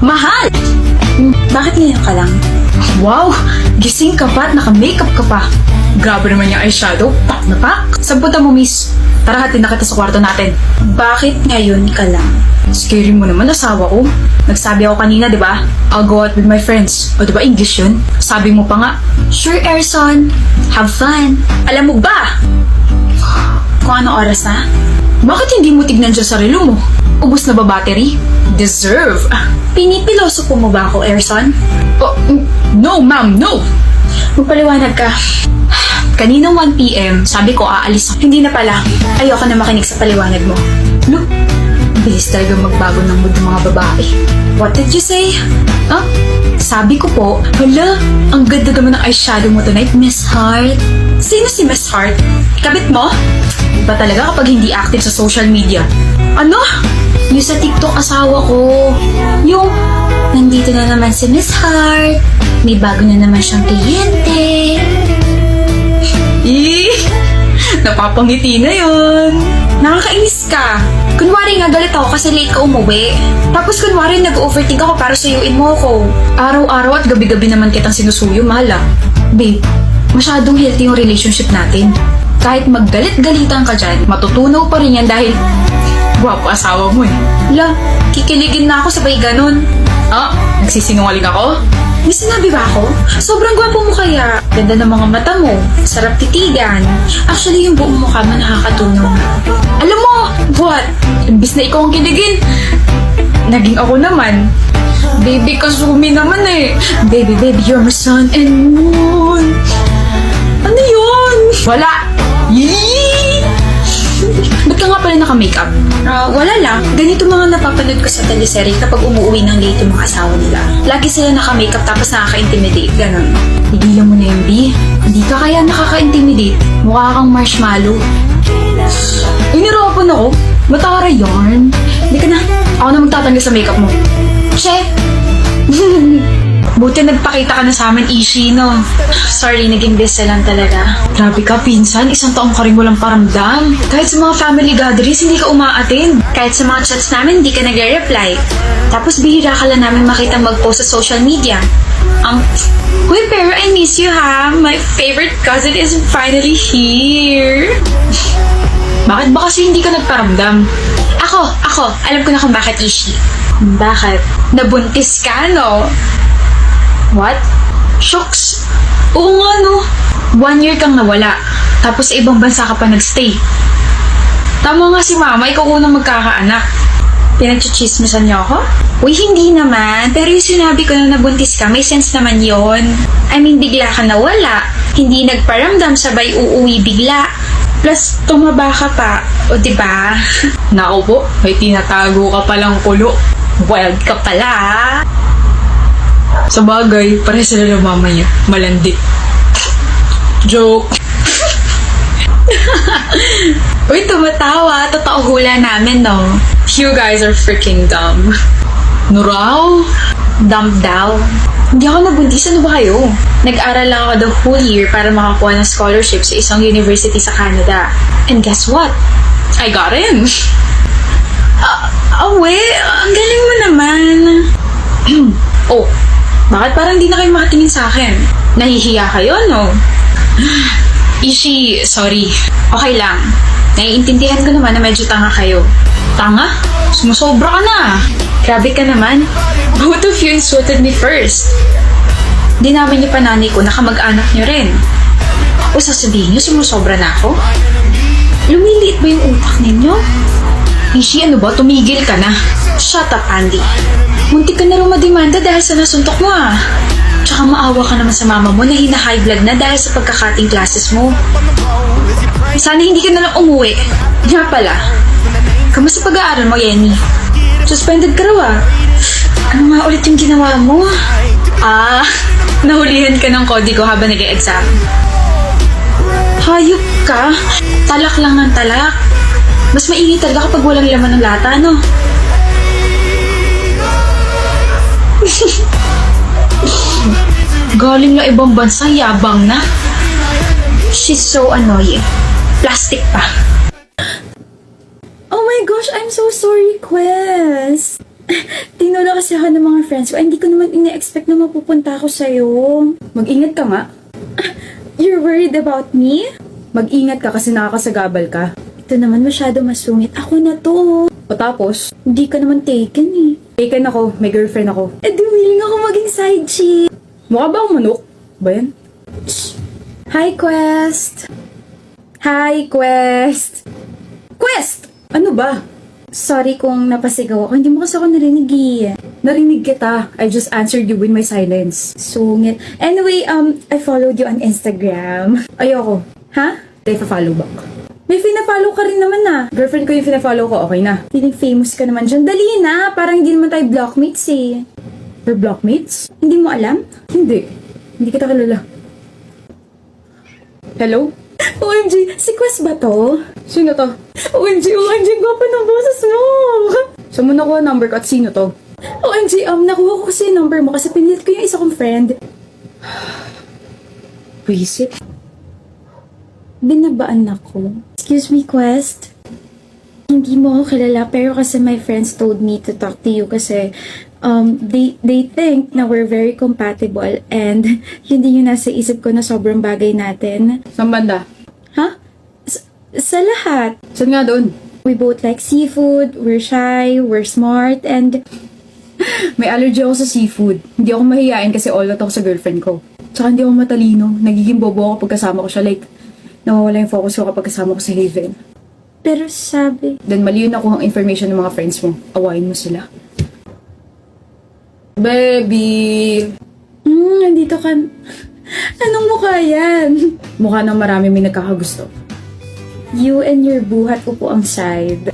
Mahal! Bakit ngayon ka lang? Wow! Gising ka pa at naka-makeup ka pa. Grabe naman yung eyeshadow. Pak na pak. Saan punta mo, miss? Tara, hatid na kita sa kwarto natin. Bakit ngayon ka lang? Scary mo naman, asawa ko. Nagsabi ako kanina, di ba? I'll go out with my friends. O, di ba English yun? Sabi mo pa nga. Sure, Erson. Have fun. Alam mo ba kung ano oras na? Bakit hindi mo tignan dyan sa relo mo? Ubus na ba battery? Deserve. Pinipiloso po mo ba ako, Erson? Oh, no, ma'am, no! Magpaliwanag ka. Kaninang 1 p.m., sabi ko aalis. Hindi na pala. Ayoko na makinig sa paliwanag mo. Look, bilis talaga magbago ng mood ng mga babae. What did you say? Ah, sabi ko po, hala, ang ganda naman ng eyeshadow mo tonight, Miss Heart. Sino si Miss Hart? Kabit mo? Iba talaga kapag hindi active sa social media. Ano? Yung sa TikTok asawa ko. Yung, Nandito na naman si Miss Hart. May bago na naman siyang kliyente. napapangiti na yun. Nakakainis ka. Kunwari nga galit ako kasi late ka umuwi. Tapos kunwari nag-overthink ako para suyuin mo ako. Araw-araw at gabi-gabi naman kitang sinusuyo, mahal ah. Babe, masyadong healthy yung relationship natin. Kahit maggalit-galitan ka dyan, matutunaw pa rin yan dahil gwapo asawa mo eh. La, kikiligin na ako sabay ganun. Ah, nagsisinungaling ako? May sinabi ba ako? Sobrang gwapo mo kaya. Ganda ng mga mata mo. Sarap titigan. Actually, yung buong mukha mo nakakatunog. Alam mo, what? Imbis na ikaw ang kiligin, naging ako naman. Baby, kasumi naman eh. Baby, you're my sun and moon. Ano yun? Wala. Yee! Ba't ka nga pala naka-makeup? Wala lang. Ganito mga napapanood ko sa teleserye kapag umuwi ng late yung mga asawa nila. Lagi sila naka-makeup tapos nakaka-intimidate. Ganon. Tigilan mo na yung B. Hindi ka kaya nakaka-intimidate. Mukha kang marshmallow. Inirapan ako. Matara yarn. Hindi ka na. Ako na magtatanggal sa makeup mo. Che! Buti nagpakita ka na sa amin, Ishi, no? Sorry, naging busy lang talaga. Grabe ka, pinsan. Isang taong ka rin walang paramdam. Kahit sa mga family gatherings, hindi ka umaattend. Kahit sa mga chats namin, hindi ka nagre-reply. Tapos bihira ka lang namin makita mag-post sa social media. Uy, pero I miss you ha. My favorite cousin is finally here. Bakit ba kasi hindi ka nagparamdam? Ako. Alam ko na kung bakit, Ishi. Bakit? Nabuntis ka, no? What? Shocks. Oo nga, no? 1 year kang nawala. Tapos sa ibang bansa ka pa nagstay. Tama nga si mama, ikaw unang magkakaanak. Pinagchichismisan niyo ako? Uy, hindi naman. Pero yung sinabi ko na nabuntis ka, may sense naman yon. I mean, bigla ka nawala. Hindi nagparamdam, sabay uuwi bigla. Plus, tumaba ka pa. O, diba? Naku po, may tinatago ka palang kulo. Wild ka pala. Sa bagay, pareha sila ng mama niya. Malandi. Joke. Uy, tumatawa. Totoo hula namin, no? You guys are freaking dumb. Nuraw? Dumb daw. Hindi ako nabuntis. Ano ba kayo? Nag-aral lang ako the whole year para makakuha ng scholarship sa isang university sa Canada. And guess what? I got in. Ang galing mo naman. Oh, bakit parang di na kayo makatingin sa akin? Nahihiya kayo, no? Ishi, sorry. Okay lang. Naiintindihan ko naman na medyo tanga kayo. Tanga? Sumusobra ka na. Grabe ka naman. Both of you insulted me first. Dinawin niyo pa nanay ko na kamag-anak niyo rin. O sasabihin niyo sumusobra na ako? Lumiliit ba yung utak ninyo? Ishi, ano ba? Tumigil ka na. Shut up, Andy. Muntik ka na rin mademanda dahil sa nasuntok mo ah. Tsaka maawa ka naman sa mama mo na hina-high blood na dahil sa pagkakating classes mo. Sana hindi ka na lang umuwi. Nga pala, kamusta pag-aaral mo, Yenny? Suspended ka raw ah. Ano nga ulit yung ginawa mo? Nahulihan ka ng kodigo habang nag-e-exam. Hayop ka. Talak lang ng talak. Mas mainit talaga kapag walang laman ng lata, no? Galing na ibang bansa, yabang na. She's so annoying. Plastic pa. Oh my gosh, I'm so sorry, Quest. Tinula kasi ako ng mga friends ko. Ay, hindi ko naman ina-expect na mapupunta ako sa'yo. Mag-ingat ka nga. You're worried about me? Mag-ingat ka kasi nakakasagabal ka. Ito naman masyado masungit. Ako na to. O tapos, hindi ka naman taken eh. Taken ako. May girlfriend ako. Eh, di willing ako maging side chick. Mukha ba akong manok? Ba yan? Shh. Hi, Quest! Hi, Quest! Quest! Ano ba? Sorry kung napasigaw ako. Hindi mo kasi ako narinig eh. Narinig kita. I just answered you with my silence. Sungit. Anyway, I followed you on Instagram. Ayoko. Ha? Hindi follow back. May fina-follow ka rin naman na. Girlfriend ko yung fina-follow ko, okay na. Feeling famous ka naman dyan. Dali na! Parang hindi naman tayo blockmates eh. We're blockmates? Hindi mo alam? Hindi. Hindi kita kilala. Hello? OMG, si Quest ba to? Sino to? OMG, gwapo ng boses mo! Saan mo nakuha number ko at sino to? OMG, nakuha ko kasi yung number mo kasi pinilit ko yung isa kong friend. Visit? Binabaan ako. Excuse me, Quest? Hindi mo ako kilala pero kasi my friends told me to talk to you kasi they think na we're very compatible and yun din yung nasa isip ko na sobrang bagay natin. Saan banda? Ha? Sa lahat. Saan nga doon? We both like seafood, we're shy, we're smart, and may allergy ako sa seafood. Hindi ako mahihain kasi all out ako sa girlfriend ko. Tsaka hindi ako matalino. Nagiging bobo ako pagkasama ko siya. Like, nawawala yung focus ko kapag kasama ko sa Haven. Pero sabi... Then mali yun ako ang information ng mga friends mo. Awayin mo sila. Baby! Nandito ka... Anong mukha yan? Mukha ng marami may nagkakagusto. You and your buhat upo ang side.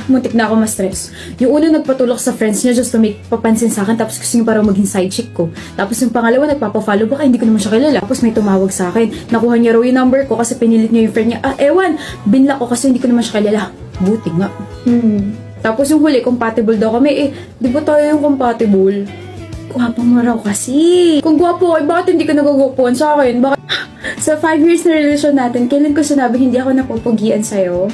Muntik na ako ma-stress. Yung una nagpatulok sa friends niya just to make papansin sa akin tapos gusto niya parang maging side chick ko. Tapos yung pangalawa nagpapafollow baka hindi ko naman siya kilala. Tapos may tumawag sa akin. Nakuha niya raw yung number ko kasi pinilit niya yung friend niya. Ewan! Binlock ko kasi hindi ko naman siya kilala. Buti nga. Tapos yung huli, compatible daw kami. Di ba tayo yung compatible? Gwapo mo raw kasi. Kung gwapo ko, bakit hindi ka nagagwapuan sa akin? Bakit? Sa 5 years na relasyon natin, kailan ko sinabi hindi ako napupugian sa'yo?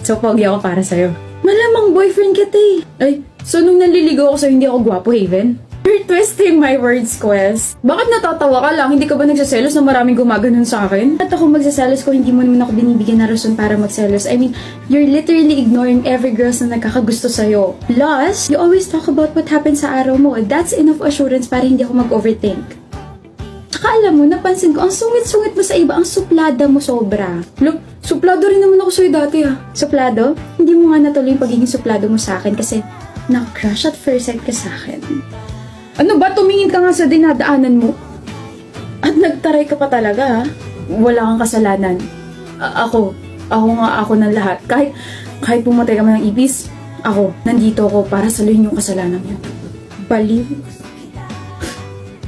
So, pogi ako para sa'yo. Malamang boyfriend kita eh. Ay, so nung naliligaw ako sa'yo, hindi ako gwapo, Haven? You're twisting my words, Quest. Bakit natatawa ka lang? Hindi ka ba nagsaselos na maraming gumaganon sa akin? At ako magsaselos ko, hindi mo naman ako binibigyan na rason para magselos. I mean, you're literally ignoring every girl na nagkakagusto sa'yo. Plus, you always talk about what happened sa araw mo. That's enough assurance para hindi ako mag-overthink. Tsaka alam mo, napansin ko, ang sungit-sungit mo sa iba, ang suplada mo sobra. Look, suplado rin naman ako sa'yo dati ha. Suplado? Hindi mo nga natuloy yung pagiging suplado mo sa akin kasi na-crush at first sight ka sa akin. Ano ba? Tumingin ka nga sa dinadaanan mo. At nagtaray ka pa talaga ha. Wala kang kasalanan. Ako ng lahat. Kahit pumatay ka man ng ibis, nandito ako para saluhin yung kasalanan mo. Baliw.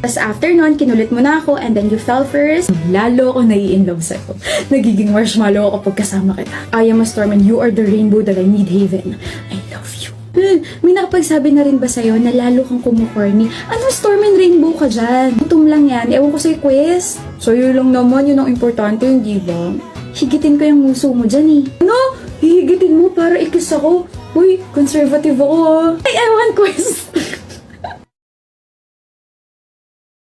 Tapos after nun, kinulit mo na ako and then you fell first. Lalo ako nai-inlove sa'yo. Nagiging marshmallow ako pag kasama kita. I am a storm and you are the rainbow that I need, Haven. I love you. May nakapagsabi na rin ba sa'yo na lalo kang kumukorny? Ano storm and rainbow ka dyan? Gutom lang yan. Ewan ko sa'yo, Quest. Sa'yo lang naman, yun ang importante, hindi ba? Higitin ko yung muso mo dyan eh. Ano? Hihigitin mo para ikis ako? Uy, conservative ako ah. Ay, ewan, Quest.